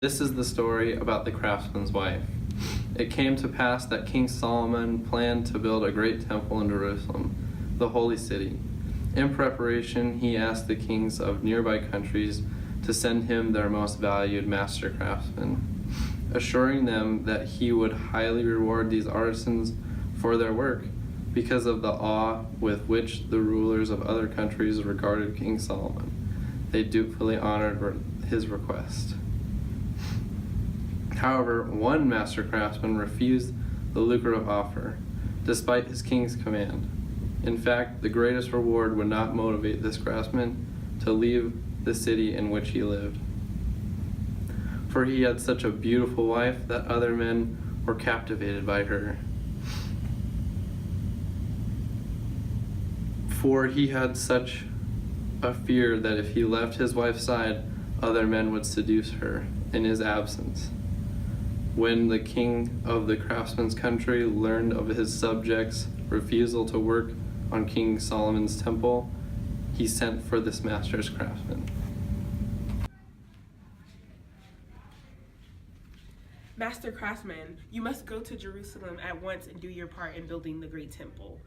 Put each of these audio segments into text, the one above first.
This is the story about the craftsman's wife. It came to pass that King Solomon planned to build a great temple in Jerusalem, the holy city. In preparation, he asked the kings of nearby countries to send him their most valued master craftsmen, assuring them that he would highly reward these artisans for their work because of the awe with which the rulers of other countries regarded King Solomon. They dutifully honored his request. However, one master craftsman refused the lucrative offer, despite his king's command. In fact, the greatest reward would not motivate this craftsman to leave the city in which he lived. For he had such a beautiful wife that other men were captivated by her. For he had such a fear that if he left his wife's side, other men would seduce her in his absence. When the king of the craftsman's country learned of his subjects' refusal to work on King Solomon's temple, he sent for this master's craftsman. Master Craftsman, you must go to Jerusalem at once and do your part in building the great temple.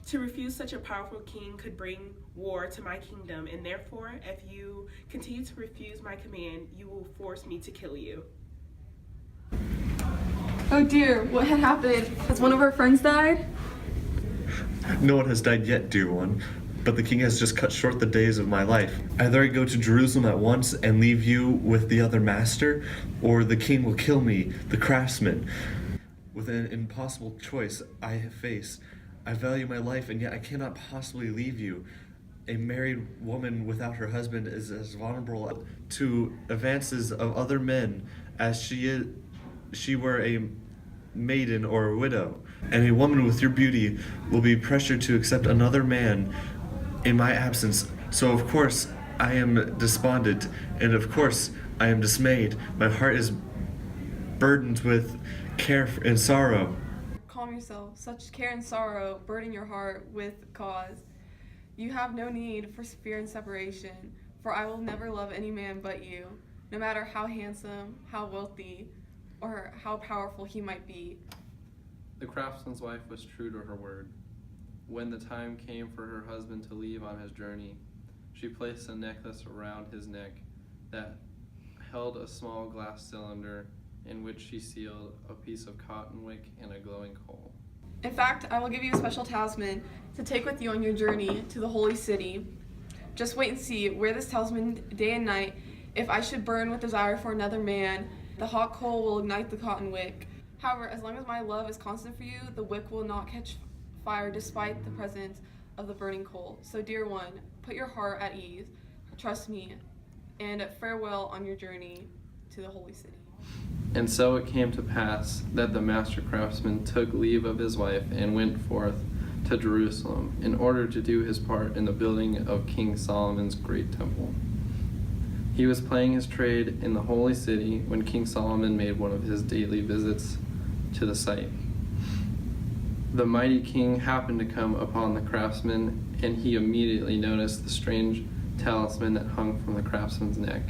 To refuse such a powerful king could bring war to my kingdom, and therefore, if you continue to refuse my command, you will force me to kill you. Oh dear, what had happened? Has one of our friends died? No one has died yet, dear one, but the king has just cut short the days of my life. Either I go to Jerusalem at once and leave you with the other master, or the king will kill me, the craftsman. With an impossible choice I face, I value my life, and yet I cannot possibly leave you. A married woman without her husband is as vulnerable to advances of other men as she were a maiden or a widow. And a woman with your beauty will be pressured to accept another man in my absence. So of course I am despondent, and of course I am dismayed. My heart is burdened with care and sorrow. Calm yourself. Such care and sorrow burden your heart with cause. You have no need for fear and separation, for I will never love any man but you, no matter how handsome, how wealthy, or how powerful he might be. The craftsman's wife was true to her word. When the time came for her husband to leave on his journey, she placed a necklace around his neck that held a small glass cylinder in which she sealed a piece of cotton wick and a glowing coal. In fact, I will give you a special talisman to take with you on your journey to the holy city. Just wait and see. Wear this talisman day and night. If I should burn with desire for another man, the hot coal will ignite the cotton wick. However, as long as my love is constant for you, the wick will not catch fire despite the presence of the burning coal. So, dear one, put your heart at ease, trust me, and farewell on your journey to the holy city. And so it came to pass that the master craftsman took leave of his wife and went forth to Jerusalem in order to do his part in the building of King Solomon's great temple. He was plying his trade in the holy city when King Solomon made one of his daily visits to the site. The mighty king happened to come upon the craftsman, and he immediately noticed the strange talisman that hung from the craftsman's neck.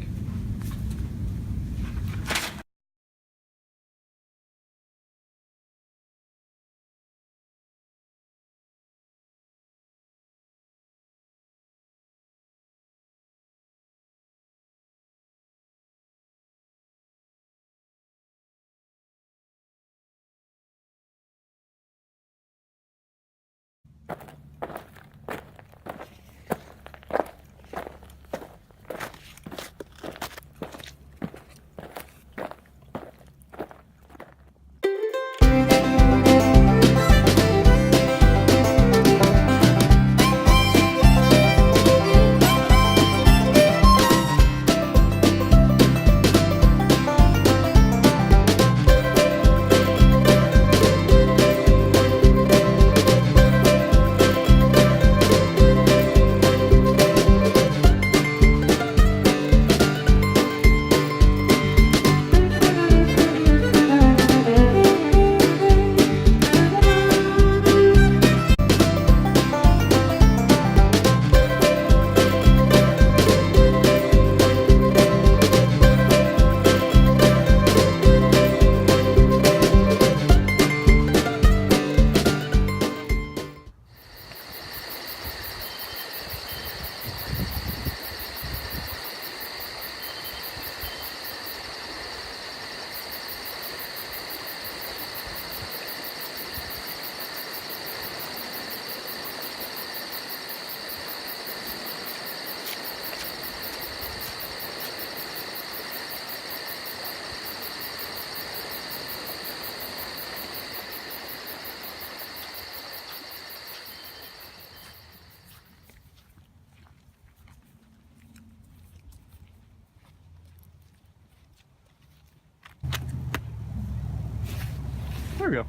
we go.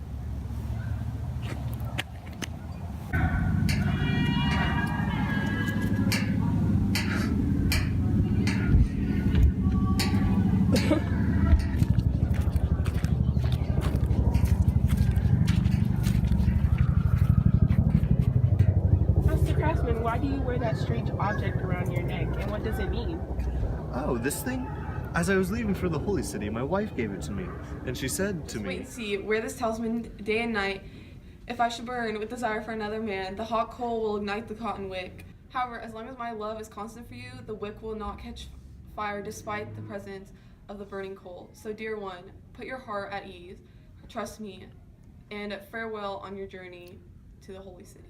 Master Craftsman, why do you wear that strange object around your neck, and what does it mean? Oh, this thing? As I was leaving for the holy city, my wife gave it to me, and she said to Wait me, and see, wear this talisman day and night. If I should burn with desire for another man, the hot coal will ignite the cotton wick. However, as long as my love is constant for you, the wick will not catch fire despite the presence of the burning coal. So, dear one, put your heart at ease, trust me, and farewell on your journey to the holy city.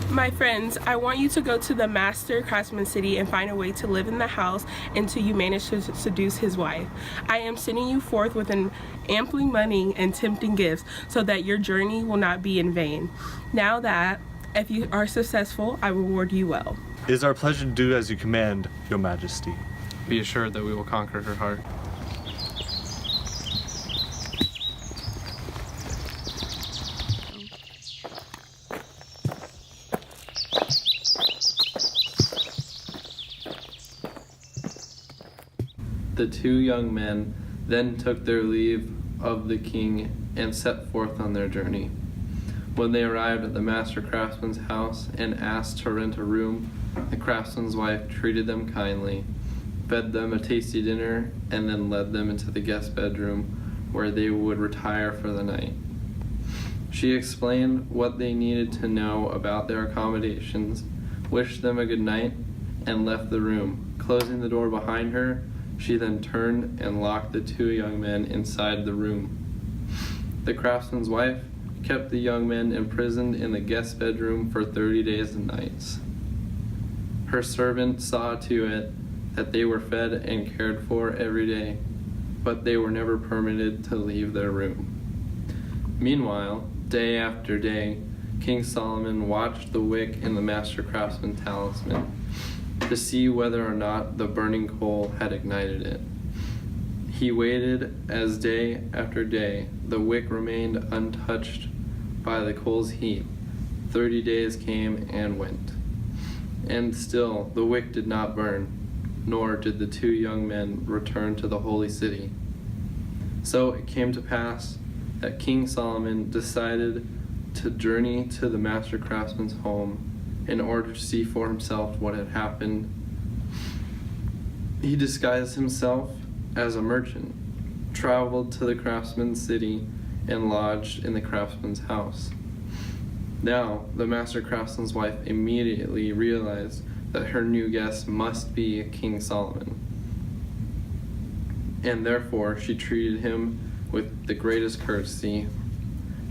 My friends, I want you to go to the Master Craftsman city and find a way to live in the house until you manage to seduce his wife. I am sending you forth with an amply money and tempting gifts so that your journey will not be in vain. Now that, if you are successful, I will reward you well. "It is our pleasure to do as you command, your majesty." Be assured that we will conquer her heart. The two young men then took their leave of the king and set forth on their journey. When they arrived at the master craftsman's house and asked to rent a room, the craftsman's wife treated them kindly, fed them a tasty dinner, and then led them into the guest bedroom where they would retire for the night. She explained what they needed to know about their accommodations, wished them a good night, and left the room. Closing the door behind her, she then turned and locked the two young men inside the room. The craftsman's wife kept the young men imprisoned in the guest bedroom for 30 days and nights. Her servant saw to it that they were fed and cared for every day, but they were never permitted to leave their room. Meanwhile, day after day, King Solomon watched the wick in the master craftsman talisman to see whether or not the burning coal had ignited it. He waited as day after day the wick remained untouched by the coal's heat. 30 days came and went, and still the wick did not burn, nor did the two young men return to the holy city. So it came to pass that King Solomon decided to journey to the master craftsman's home in order to see for himself what had happened. He disguised himself as a merchant, traveled to the craftsman's city, and lodged in the craftsman's house. Now, the master craftsman's wife immediately realized that her new guest must be King Solomon, and therefore she treated him with the greatest courtesy.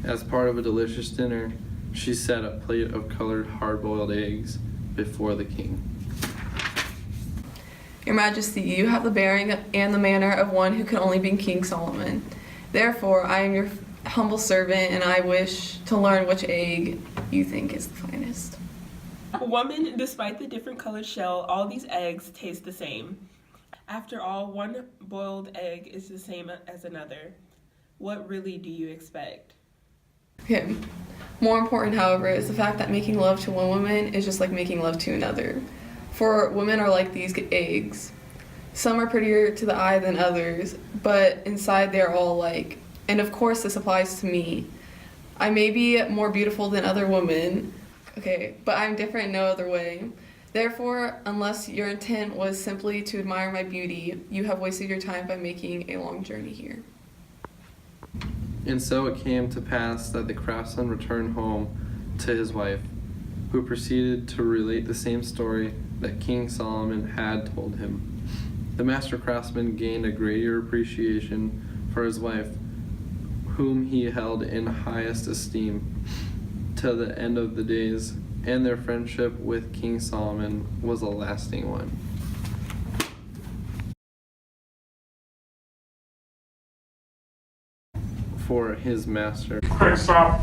As part of a delicious dinner, she set a plate of colored hard-boiled eggs before the king. Your Majesty, you have the bearing and the manner of one who can only be King Solomon. Therefore, I am your humble servant, and I wish to learn which egg you think is the finest. Woman, despite the different colored shell, all these eggs taste the same. After all, one boiled egg is the same as another. What really do you expect? Okay. More important, however, is the fact that making love to one woman is just like making love to another. For women are like these eggs. Some are prettier to the eye than others, but inside they are all alike. And of course this applies to me. I may be more beautiful than other women, okay, but I'm different in no other way. Therefore, unless your intent was simply to admire my beauty, you have wasted your time by making a long journey here. And so it came to pass that the craftsman returned home to his wife, who proceeded to relate the same story that King Solomon had told him. The master craftsman gained a greater appreciation for his wife, whom he held in highest esteem till the end of the days, and their friendship with King Solomon was a lasting one. For his master. Quick, stop.